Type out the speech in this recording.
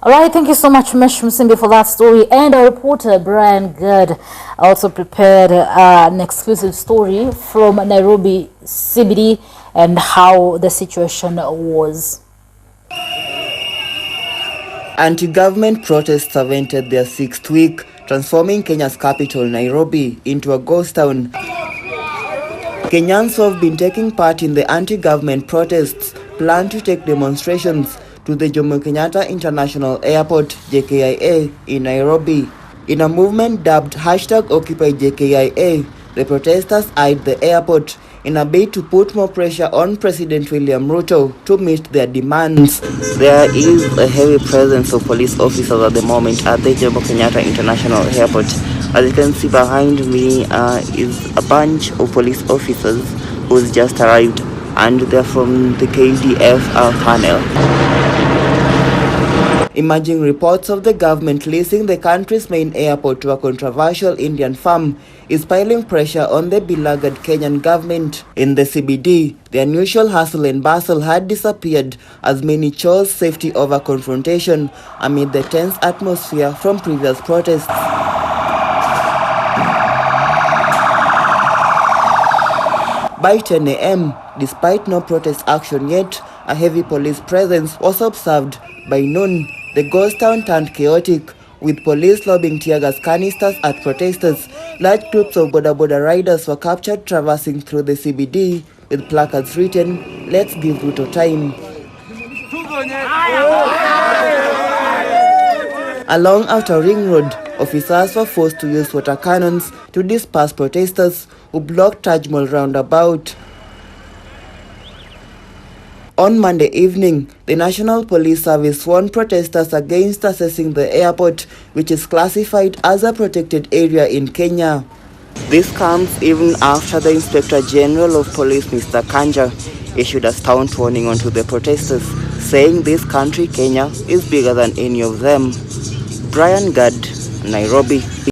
All right, thank you so much, Mesh Msimbi, for that story. And our reporter, Brian Good, also prepared an exclusive story from Nairobi CBD and how the situation was. Anti-government protests have entered their 6th week, transforming Kenya's capital, Nairobi, into a ghost town. Kenyans who have been taking part in the anti-government protests plan to take demonstrations to the Jomo Kenyatta International Airport, JKIA, in Nairobi. In a movement dubbed #OccupyJKIA, the protesters eyed the airport in a bid to put more pressure on President William Ruto to meet their demands. There is a heavy presence of police officers at the moment at the Jomo Kenyatta International Airport. As you can see behind me is a bunch of police officers who's just arrived, and they're from the KDF panel. Emerging reports of the government leasing the country's main airport to a controversial Indian firm is piling pressure on the beleaguered Kenyan government. In the CBD, the unusual hustle and bustle had disappeared as many chose safety over confrontation amid the tense atmosphere from previous protests. By 10 a.m., despite no protest action yet, a heavy police presence was observed. By noon, the ghost town turned chaotic, with police lobbing tear gas canisters at protesters. Large groups of boda riders were captured traversing through the CBD with placards written, "Let's give Ruto time." Along Outer Ring Road, officers were forced to use water cannons to disperse protesters who blocked Taj Mahal roundabout. On Monday evening, the National Police Service warned protesters against accessing the airport, which is classified as a protected area in Kenya. This comes even after the Inspector General of Police, Mr. Kanja, issued a stout warning onto the protesters, saying this country, Kenya, is bigger than any of them. Brian Gad, Nairobi.